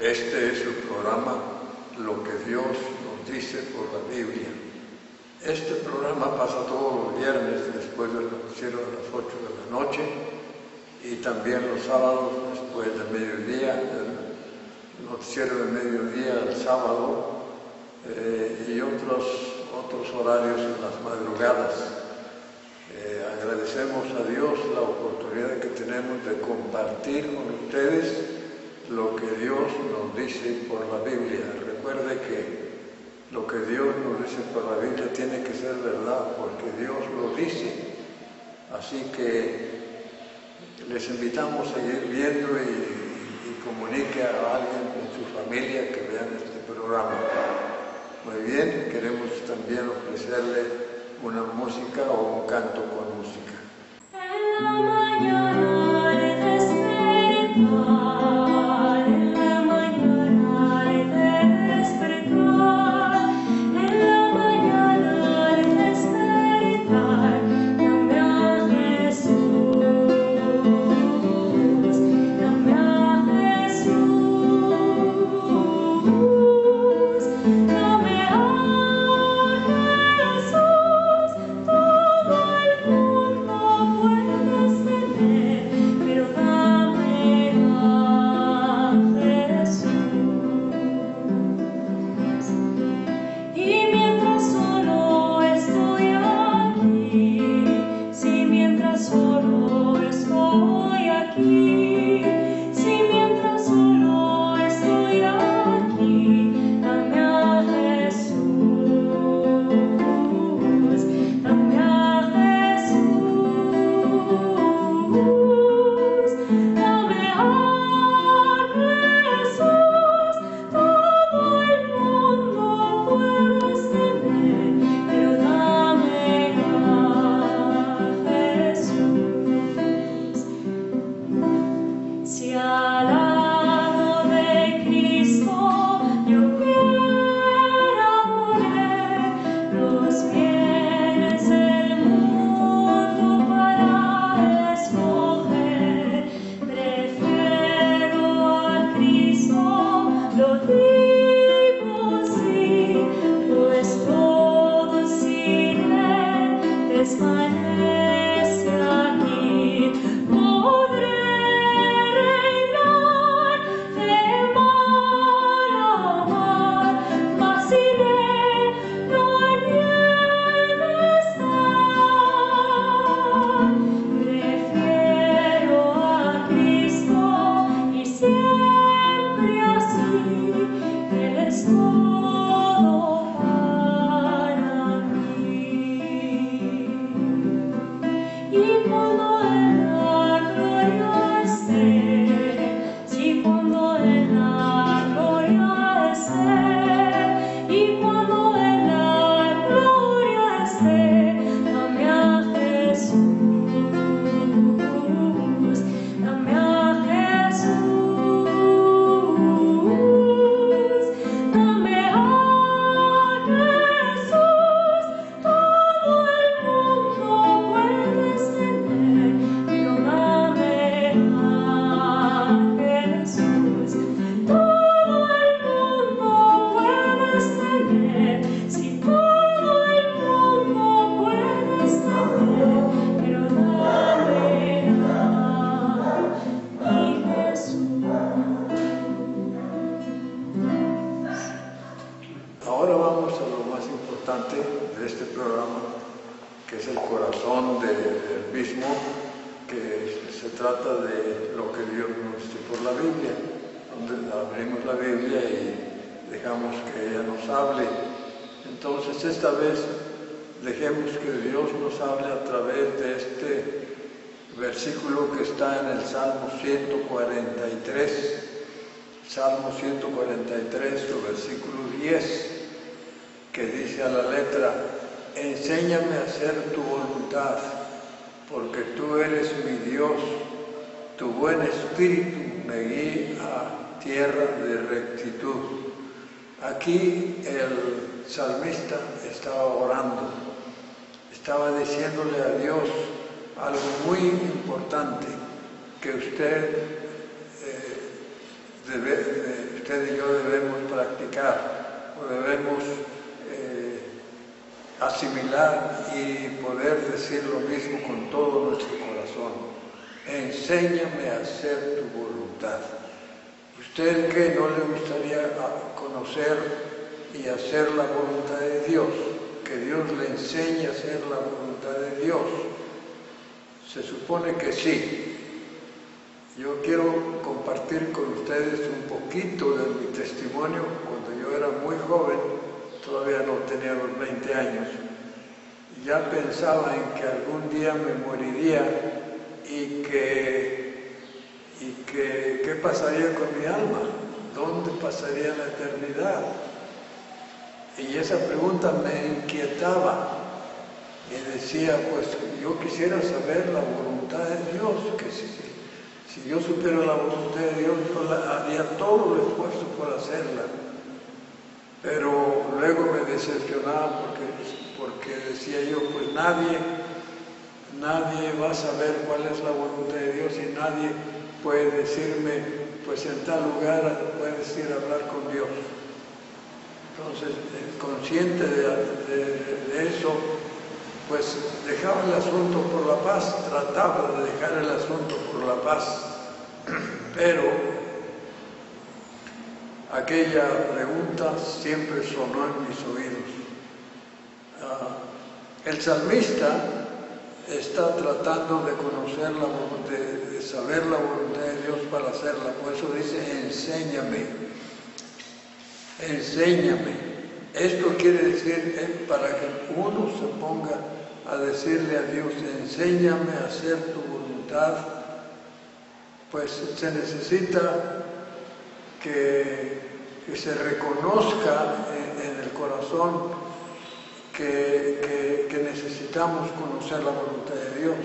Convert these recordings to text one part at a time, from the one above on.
Este es su programa, Lo que Dios nos dice por la Biblia. Este programa pasa todos los viernes después del noticiero a las 8 de la noche y también los sábados después del mediodía, el noticiero de mediodía el sábado y otros horarios en las madrugadas. Agradecemos a Dios la oportunidad que tenemos de compartir con ustedes lo que Dios nos dice por la Biblia. Recuerde que lo que Dios nos dice por la Biblia tiene que ser verdad, porque Dios lo dice. Así que les invitamos a seguir viendo y comunique a alguien en su familia que vean este programa. Muy bien, queremos también ofrecerle una música o un canto con música. En la mañana al despertar, en la mañana al despertar, en la mañana al despertar, dame a Jesús, dame a Jesús, dame a Jesús, todo el mundo puedes tener, pero dame a Jesús. Y mientras solo estoy aquí, si mientras solo estoy aquí, si mientras solo estoy aquí, dame a Jesús, dame a Jesús, dame a Jesús, todo el mundo puedes tener, pero dame a Jesús. Si al lado de Cristo yo quiera poner los bienes del mundo para escoger, prefiero a Cristo, lo digo sí, pues todo sin Él desvanece aquí. Podré reinar de mar a mar, mas sin Él no hay bienestar. Prefiero a Cristo y siempre así, Él es todo para mí. Y cuando en la gloria esté, si cuando en la gloria esté, y cuando en la gloria esté, dame a Jesús, dame a Jesús, dame a Jesús, todo el mundo puedes tener, pero dame a Jesús, todo el mundo puedes tener, si todo el mundo puedes tener, pero dame a mi Jesús. Ahora vamos a lo más importante de este programa, que es el corazón del mismo, que se trata de lo que Dios nos dice por la Biblia, donde abrimos la Biblia y dejamos que ella nos hable. Entonces, esta vez dejemos que Dios nos hable a través de este versículo que está en el Salmo 143. Salmo 143, su versículo 10, que dice a la letra: enséñame a hacer tu voluntad, porque tú eres mi Dios, tu buen espíritu me guía a tierra de rectitud. Aquí el salmista estaba orando, estaba diciéndole a Dios algo muy importante, que usted usted y yo debemos practicar o debemos asimilar y poder decir lo mismo con todo nuestro corazón. Enséñame a hacer tu voluntad. ¿Usted qué no le gustaría conocer y hacer la voluntad de Dios? Que Dios le enseñe a hacer la voluntad de Dios. Se supone que sí. Yo quiero compartir con ustedes un poquito de mi testimonio. Cuando yo era muy joven, todavía no tenía los 20 años, ya pensaba en que algún día me moriría y que ¿qué pasaría con mi alma? ¿Dónde pasaría la eternidad? Y esa pregunta me inquietaba y decía, pues yo quisiera saber la voluntad de Dios, que si yo supiera la voluntad de Dios, yo haría todo el esfuerzo por hacerla. Pero luego me decepcionaba porque decía yo, pues nadie va a saber cuál es la voluntad de Dios y nadie puede decirme, pues en tal lugar puedes ir a hablar con Dios. Entonces, consciente de eso, pues dejaba el asunto por la paz, trataba de dejar el asunto por la paz, pero aquella pregunta siempre sonó en mis oídos. El salmista está tratando de conocer de saber la voluntad de Dios para hacerla. Por eso dice, enséñame, enséñame. Esto quiere decir, para que uno se ponga a decirle a Dios, enséñame a hacer tu voluntad, pues se necesita que se reconozca en el corazón que necesitamos conocer la voluntad de Dios.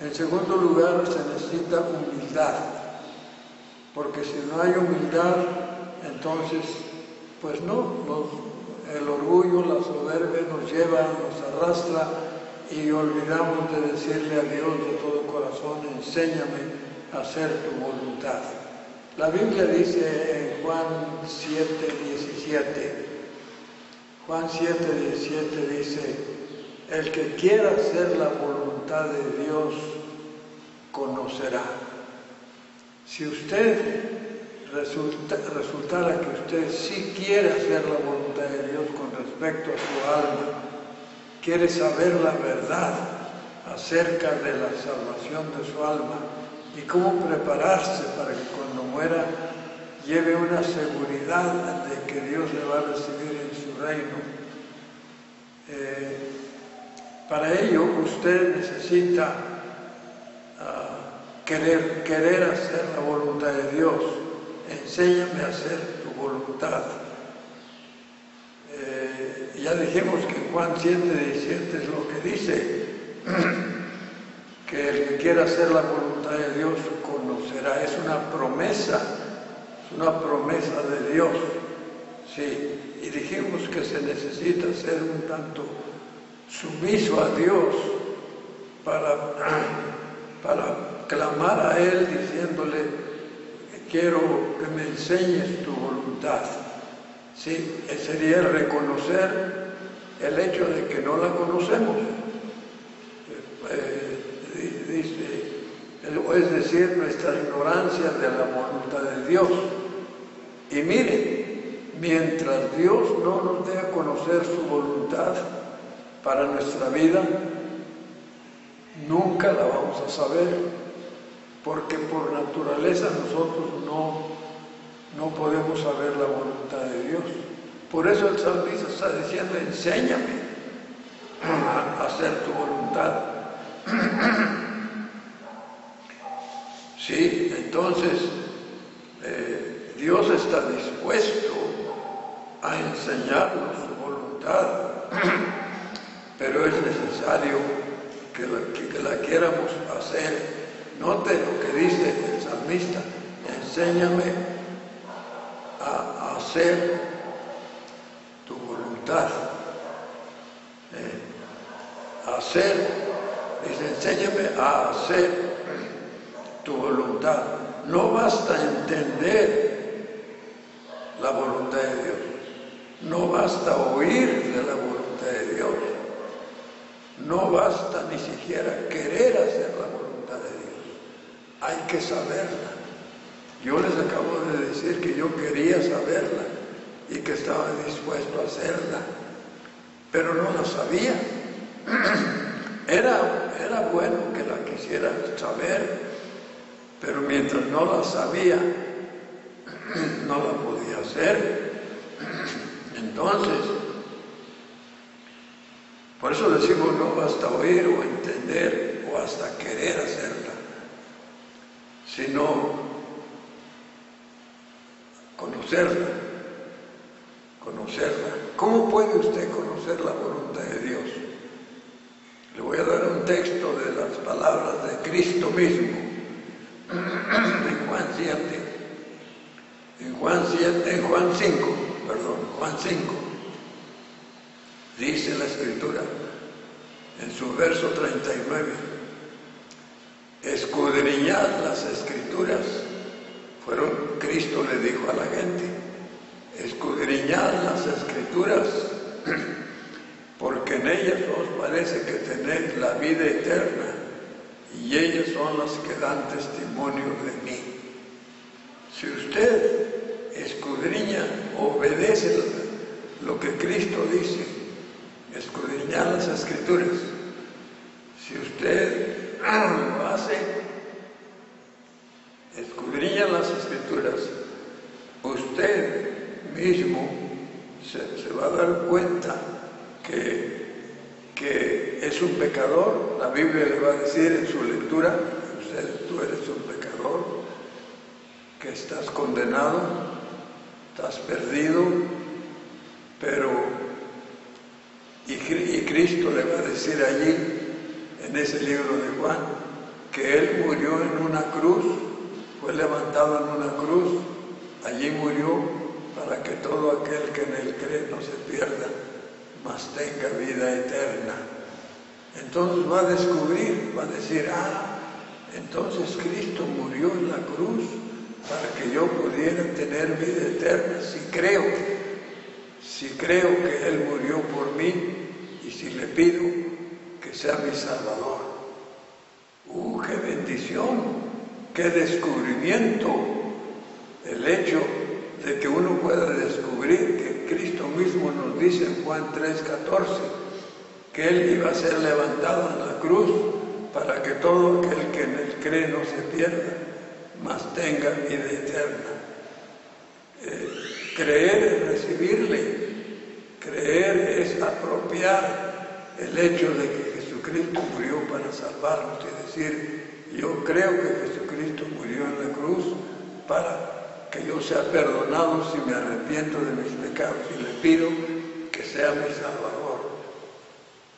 En segundo lugar, se necesita humildad, porque si no hay humildad, entonces, pues el orgullo, la soberbia nos lleva, nos arrastra y olvidamos de decirle a Dios de todo corazón, enséñame a hacer tu voluntad. La Biblia dice en Juan 7:17, Juan 7:17 dice, el que quiera hacer la voluntad de Dios, conocerá. Si usted resultara que usted sí quiere hacer la voluntad de Dios con respecto a su alma, quiere saber la verdad acerca de la salvación de su alma y cómo prepararse para que cuando muera lleve una seguridad de que Dios le va a recibir en su reino. Para ello usted necesita querer hacer la voluntad de Dios. Enséñame a hacer tu voluntad. Ya dijimos que Juan 7:17 es lo que dice, que el que quiera hacer la voluntad de Dios conocerá. Es una promesa de Dios. Sí, y dijimos que se necesita ser un tanto sumiso a Dios para clamar a Él diciéndole, quiero que me enseñes tu voluntad. Sí, sería reconocer el hecho de que no la conocemos. Es decir, nuestra ignorancia de la voluntad de Dios. Y miren, mientras Dios no nos dé a conocer su voluntad para nuestra vida, nunca la vamos a saber, porque por naturaleza nosotros no podemos saber la voluntad de Dios. Por eso el salmista está diciendo, enséñame a hacer tu voluntad. Sí, entonces Dios está dispuesto a enseñarnos su voluntad, pero es necesario que la quieramos hacer. Note lo que dice el salmista, enséñame a hacer tu voluntad. Dice, enséñame a hacer tu voluntad. No basta entender No basta oír de la voluntad de Dios. No basta ni siquiera querer hacer la voluntad de Dios. Hay que saberla. Yo les acabo de decir que yo quería saberla y que estaba dispuesto a hacerla, pero no la sabía. Era bueno que la quisiera saber, pero mientras no la sabía, no la podía hacer. Entonces, por eso decimos, no basta oír o entender o hasta querer hacerla, sino conocerla. ¿Cómo puede usted conocer la voluntad de Dios? Le voy a dar un texto de las palabras de Cristo mismo, en Juan 5, dice la Escritura, en su verso 39, escudriñad las Escrituras. Cristo le dijo a la gente, escudriñad las Escrituras, porque en ellas os parece que tenéis la vida eterna, y ellas son las que dan testimonio de mí. Si usted escudriña, obedece lo que Cristo dice, escudriñar las Escrituras, si usted lo hace, escudriña las Escrituras, usted mismo se va a dar cuenta que es un pecador. La Biblia le va a decir en su lectura, tú eres un pecador, que estás condenado, estás perdido, y Cristo le va a decir allí, en ese libro de Juan, que Él murió en una cruz, fue levantado en una cruz, allí murió para que todo aquel que en Él cree no se pierda, mas tenga vida eterna. Entonces va a descubrir, va a decir, entonces Cristo murió en la cruz para que yo pudiera tener vida eterna, si creo que Él murió por mí y si le pido que sea mi Salvador. ¡Qué bendición! ¡Qué descubrimiento! El hecho de que uno pueda descubrir que Cristo mismo nos dice en Juan 3:14 que Él iba a ser levantado en la cruz para que todo aquel que en Él cree no se pierda, mas tenga vida eterna. Creer es recibirle, creer es apropiar el hecho de que Jesucristo murió para salvarnos y decir, yo creo que Jesucristo murió en la cruz para que yo sea perdonado si me arrepiento de mis pecados y le pido que sea mi Salvador.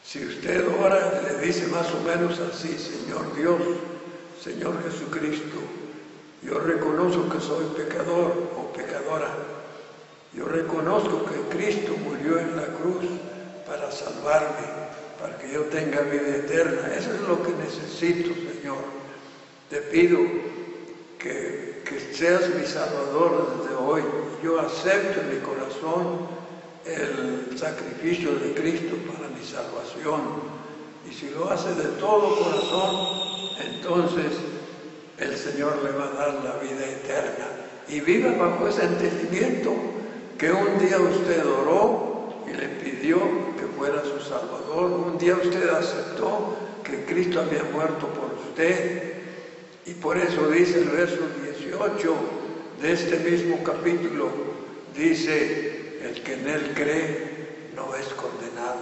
Si usted ora, le dice más o menos así, Señor Dios, Señor Jesucristo, yo reconozco que soy pecador o pecadora. Yo reconozco que Cristo murió en la cruz para salvarme, para que yo tenga vida eterna. Eso es lo que necesito, Señor. Te pido que seas mi Salvador desde hoy. Yo acepto en mi corazón el sacrificio de Cristo para mi salvación. Y si lo hace de todo corazón, entonces el Señor le va a dar la vida eterna. Y viva bajo ese entendimiento que un día usted oró y le pidió que fuera su Salvador. Un día usted aceptó que Cristo había muerto por usted. Y por eso dice el verso 18 de este mismo capítulo, dice, el que en Él cree no es condenado.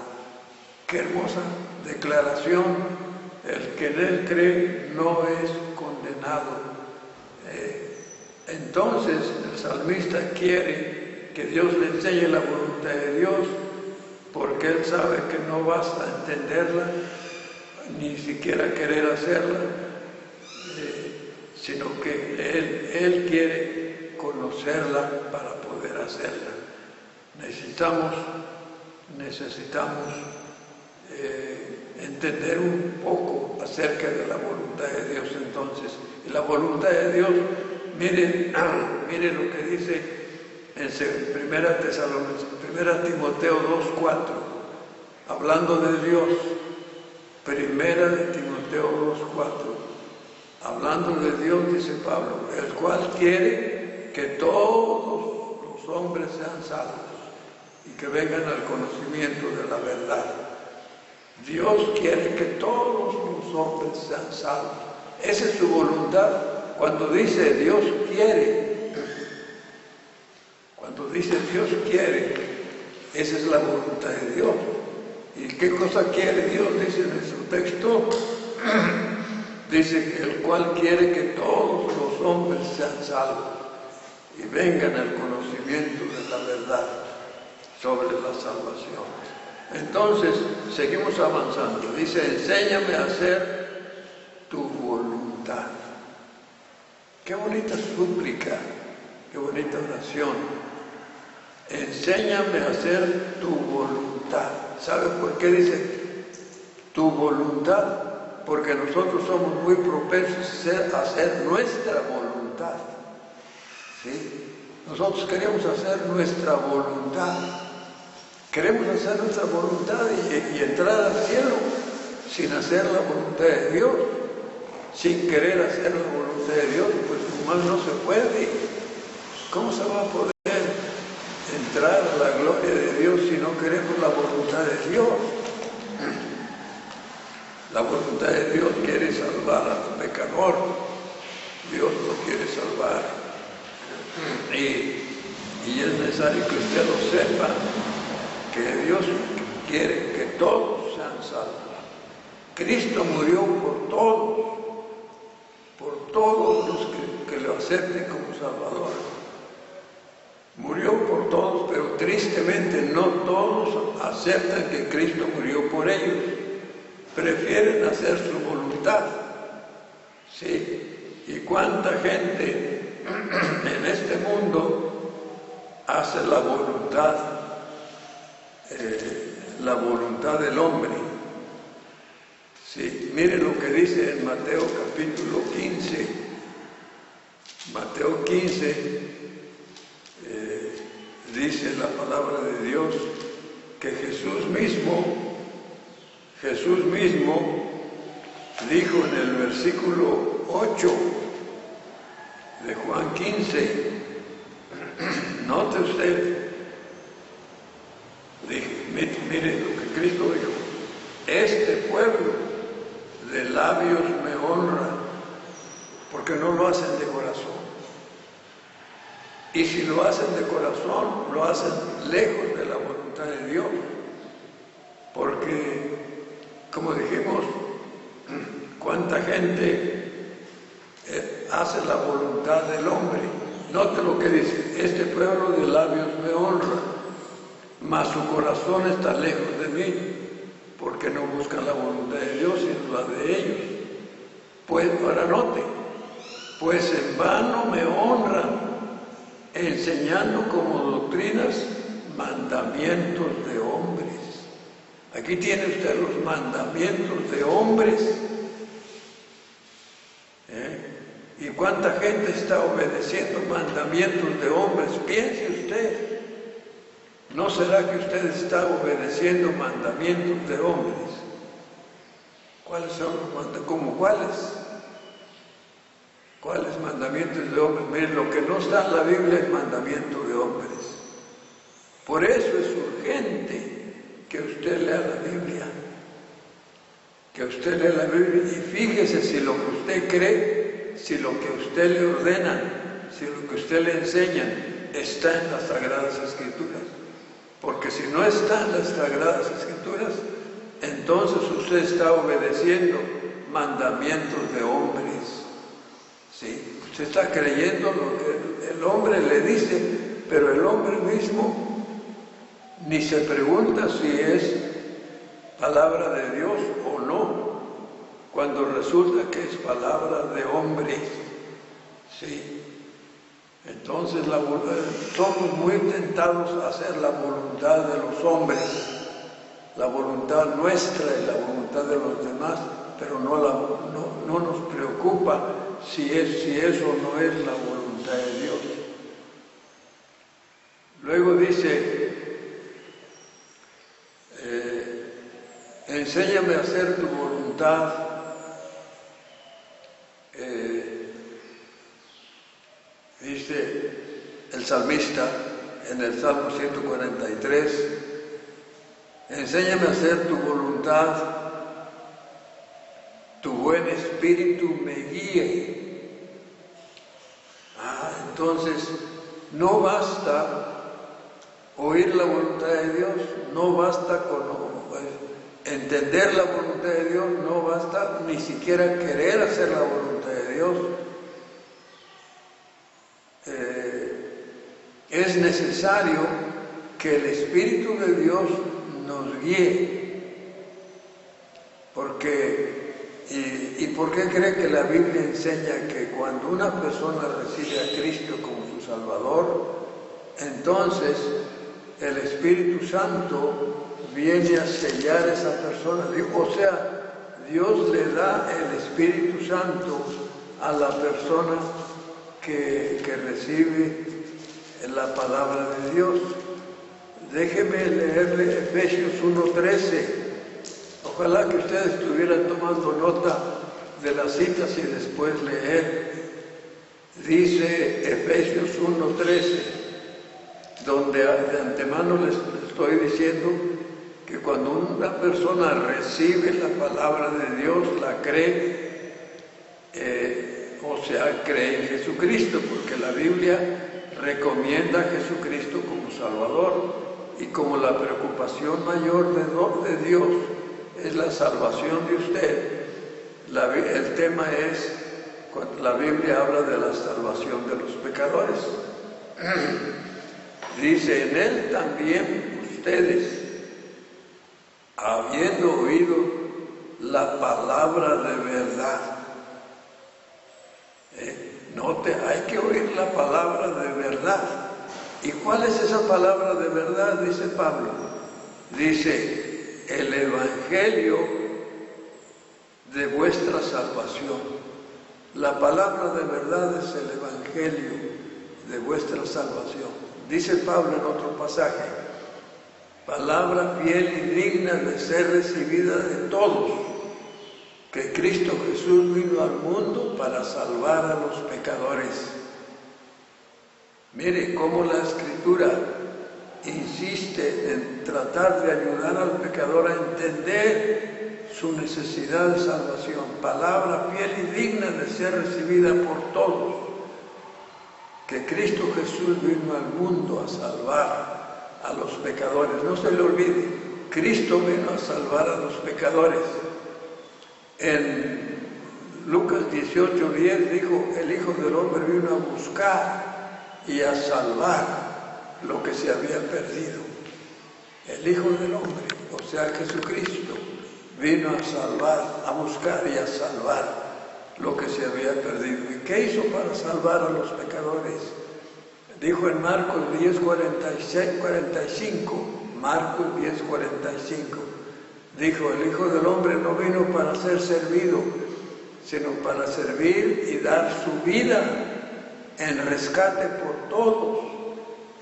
Qué hermosa declaración. El que en Él cree no es condenado. Entonces el salmista quiere que Dios le enseñe la voluntad de Dios, porque él sabe que no basta entenderla, ni siquiera querer hacerla, sino que él quiere conocerla para poder hacerla. Necesitamos entender un poco acerca de la voluntad de Dios entonces. Y la voluntad de Dios, mire lo que dice en 1 Timoteo 2:4, hablando de Dios. 1 Timoteo 2:4, hablando de Dios, dice Pablo, el cual quiere que todos los hombres sean salvos y que vengan al conocimiento de la verdad. Dios quiere que todos los hombres sean salvos. Esa es su voluntad. Cuando dice Dios quiere, esa es la voluntad de Dios. ¿Y qué cosa quiere Dios? Dice en su texto, dice que el cual quiere que todos los hombres sean salvos y vengan al conocimiento de la verdad sobre la salvación. Entonces, seguimos avanzando. Dice, enséñame a hacer tu voluntad. Qué bonita súplica, qué bonita oración. Enséñame a hacer tu voluntad. ¿Sabes por qué dice tu voluntad? Porque nosotros somos muy propensos a hacer nuestra voluntad. ¿Sí? Nosotros queremos hacer nuestra voluntad. Queremos hacer nuestra voluntad y entrar al cielo sin hacer la voluntad de Dios. Sin querer hacer la voluntad de Dios, pues más no se puede. ¿Cómo se va a poder entrar a la gloria de Dios si no queremos la voluntad de Dios? La voluntad de Dios quiere salvar al pecador. Dios lo quiere salvar. Y es necesario que usted lo sepa, que Dios quiere que todos sean salvos. Cristo murió por todos los que lo acepten como Salvador. Murió por todos, pero tristemente no todos aceptan que Cristo murió por ellos. Prefieren hacer su voluntad. Sí. ¿Y cuánta gente en este mundo hace la voluntad del hombre? Sí. Mire lo que dice en Mateo capítulo 15. Mateo 15 dice la palabra de Dios que Jesús mismo dijo en el versículo 8 de Juan 15, note usted, mire lo que Cristo dijo, este pueblo de labios me honra, porque no lo hacen de corazón. Y si lo hacen de corazón, lo hacen lejos de la voluntad de Dios. Porque, como dijimos, cuánta gente hace la voluntad del hombre. Note lo que dice, este pueblo de labios me honra, mas su corazón está lejos de mí, porque no buscan la voluntad de Dios, sino la de ellos. Pues, ahora note, pues en vano me honran, enseñando como doctrinas mandamientos de hombres. Aquí tiene usted los mandamientos de hombres. ¿Y cuánta gente está obedeciendo mandamientos de hombres? Piense usted. ¿No será que usted está obedeciendo mandamientos de hombres? ¿Cuáles son los mandamientos? ¿Cómo cuáles? ¿Cuáles mandamientos de hombres? Miren, lo que no está en la Biblia es mandamiento de hombres. Por eso es urgente que usted lea la Biblia. Que usted lea la Biblia y fíjese si lo que usted cree, si lo que usted le ordenan, si lo que usted le enseñan está en las Sagradas Escrituras. Porque si no está en las Sagradas Escrituras, entonces usted está obedeciendo mandamientos de hombres. ¿Sí? Usted está creyendo lo que el hombre le dice, pero el hombre mismo ni se pregunta si es palabra de Dios o no, cuando resulta que es palabra de hombres. ¿Sí? Entonces somos muy tentados a hacer la voluntad de los hombres, la voluntad nuestra y la voluntad de los demás, pero no nos preocupa si eso no es la voluntad de Dios. Luego dice, enséñame a hacer tu voluntad. Dice el salmista en el Salmo 143, enséñame a hacer tu voluntad, tu buen espíritu me guíe. Entonces, no basta oír la voluntad de Dios, no basta con entender la voluntad de Dios, no basta ni siquiera querer hacer la voluntad de Dios. Es necesario que el Espíritu de Dios nos guíe. ¿Y por qué cree que la Biblia enseña que cuando una persona recibe a Cristo como su Salvador, entonces el Espíritu Santo viene a sellar a esa persona? O sea, Dios le da el Espíritu Santo a la persona que recibe la palabra de Dios. Déjeme leerle Efesios 1:13. Ojalá que ustedes estuvieran tomando nota de las citas y después leer. Dice Efesios 1:13, donde de antemano les estoy diciendo que cuando una persona recibe la palabra de Dios, la cree, cree en Jesucristo, porque la Biblia recomienda a Jesucristo como Salvador, y como la preocupación mayor de Dios es la salvación de usted, el tema es, cuando la Biblia habla de la salvación de los pecadores, dice, en Él también ustedes, habiendo oído la palabra de verdad. Note, hay que oír la palabra de verdad. ¿Y cuál es esa palabra de verdad? Dice Pablo. Dice, el Evangelio de vuestra salvación. La palabra de verdad es el Evangelio de vuestra salvación. Dice Pablo en otro pasaje, palabra fiel y digna de ser recibida de todos, que Cristo Jesús vino al mundo para salvar a los pecadores. Mire cómo la Escritura insiste en tratar de ayudar al pecador a entender su necesidad de salvación. Palabra fiel y digna de ser recibida por todos, que Cristo Jesús vino al mundo a salvar a los pecadores. No se le olvide, Cristo vino a salvar a los pecadores. En Lucas 18:10 dijo, el Hijo del Hombre vino a buscar y a salvar lo que se había perdido. El Hijo del Hombre, o sea Jesucristo, vino a salvar, a buscar y a salvar lo que se había perdido. ¿Y qué hizo para salvar a los pecadores? Dijo en Marcos 10:45, Marcos 10:45, dijo, el Hijo del Hombre no vino para ser servido, sino para servir y dar su vida en rescate por todos.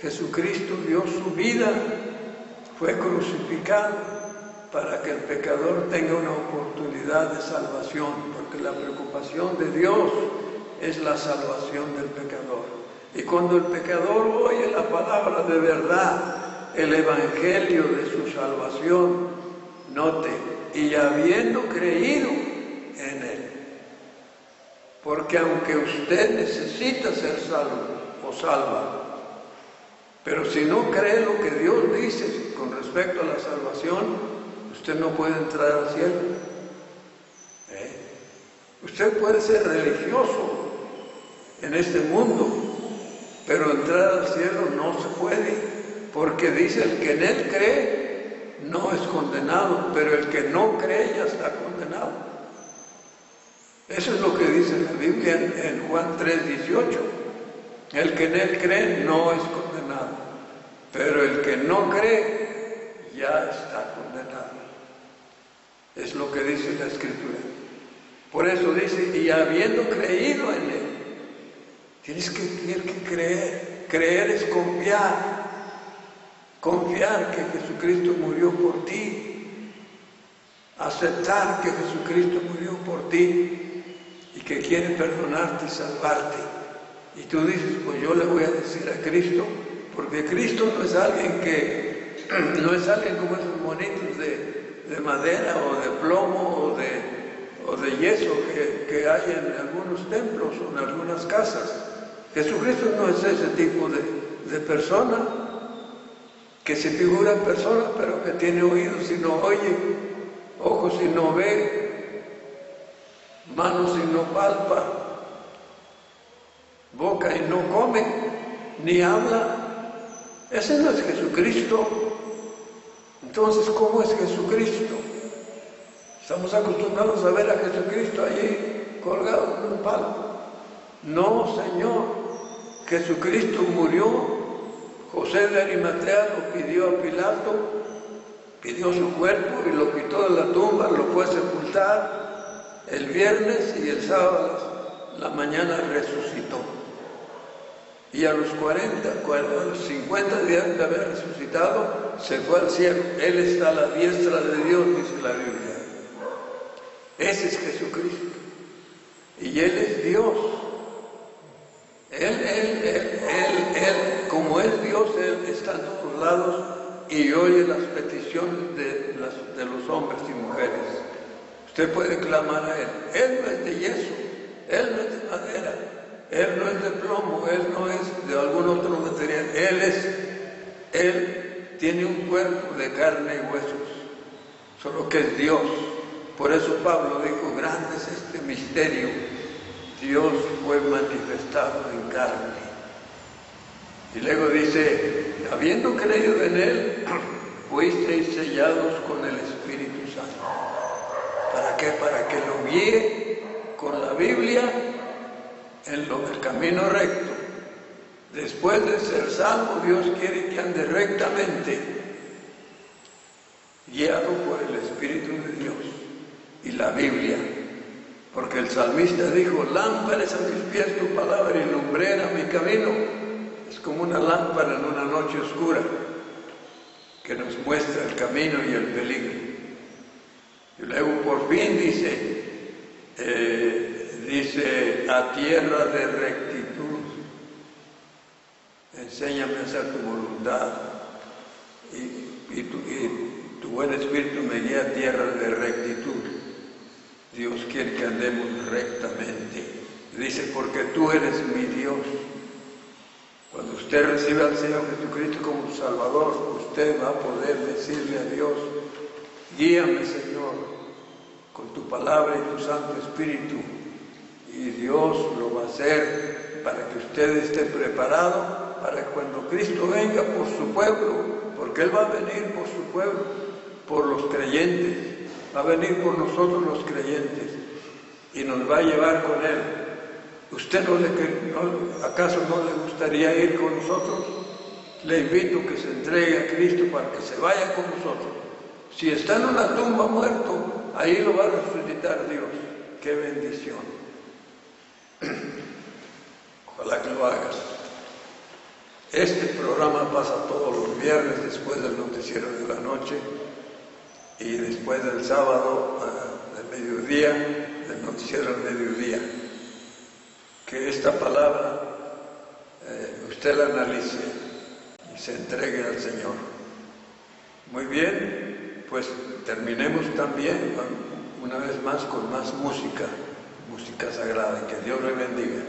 Jesucristo dio su vida, fue crucificado para que el pecador tenga una oportunidad de salvación, porque la preocupación de Dios es la salvación del pecador. Y cuando el pecador oye la palabra de verdad, el evangelio de su salvación, note, y habiendo creído en Él. Porque aunque usted necesita ser salvo o salva, pero si no cree lo que Dios dice con respecto a la salvación, usted no puede entrar al cielo. Usted puede ser religioso en este mundo, pero entrar al cielo no se puede, porque dice el que en Él cree no es condenado, pero el que no cree ya está condenado. Eso es lo que dice la Biblia en Juan 3:18. El que en Él cree no es condenado, pero el que no cree ya está condenado. Es lo que dice la Escritura. Por eso dice, y habiendo creído en Él, tienes que creer. Creer es confiar. confiar que Jesucristo murió por ti, aceptar que Jesucristo murió por ti y que quiere perdonarte y salvarte. Y tú dices, pues yo le voy a decir a Cristo, porque Cristo no es alguien como esos monitos de madera o de plomo o de yeso que hay en algunos templos o en algunas casas. Jesucristo no es ese tipo de persona que se figura en persona, pero que tiene oídos y no oye, ojos y no ve, manos y no palpa, boca y no come, ni habla. Ese no es Jesucristo. Entonces, ¿cómo es Jesucristo? Estamos acostumbrados a ver a Jesucristo allí colgado en un palo. No, Señor. Jesucristo murió. José de Arimatea lo pidió a Pilato, pidió su cuerpo y lo quitó de la tumba, lo fue a sepultar el viernes y el sábado la mañana resucitó. Y a los 50 días de haber resucitado, se fue al cielo. Él está a la diestra de Dios, dice la Biblia. Ese es Jesucristo. Y Él es Dios. Él, como es Dios, Él está en todos lados y oye las peticiones de los hombres y mujeres. Usted puede clamar a Él. Él no es de yeso, Él no es de madera, Él no es de plomo, Él no es de algún otro material. Él tiene un cuerpo de carne y huesos, solo que es Dios. Por eso Pablo dijo, grande es este misterio. Dios fue manifestado en carne. Y luego dice, habiendo creído en Él, fuisteis sellados con el Espíritu Santo. ¿Para qué? Para que lo guíe con la Biblia en el camino recto. Después de ser salvo, Dios quiere que ande rectamente, guiado por el Espíritu de Dios y la Biblia. Porque el salmista dijo, lámpara es a mis pies tu palabra y lumbrera mi camino. Es como una lámpara en una noche oscura que nos muestra el camino y el peligro. Y luego por fin dice, a tierra de rectitud, enséñame a hacer tu voluntad y tu buen espíritu me guía a tierra de rectitud. Dios quiere que andemos rectamente. Dice, porque tú eres mi Dios. Cuando usted recibe al Señor Jesucristo como su Salvador, usted va a poder decirle a Dios, guíame, Señor, con tu palabra y tu Santo Espíritu. Y Dios lo va a hacer para que usted esté preparado para que cuando Cristo venga por su pueblo, porque Él va a venir por su pueblo, por los creyentes, va a venir por nosotros los creyentes y nos va a llevar con Él. ¿Usted acaso no le gustaría ir con nosotros? Le invito a que se entregue a Cristo para que se vaya con nosotros. Si está en una tumba muerto, ahí lo va a resucitar Dios. ¡Qué bendición! Ojalá que lo hagas. Este programa pasa todos los viernes después del noticiero de la noche y después del sábado del mediodía, del noticiero del mediodía. Que esta palabra usted la analice y se entregue al Señor. Muy bien, pues terminemos también una vez más con más música sagrada. Que Dios le bendiga.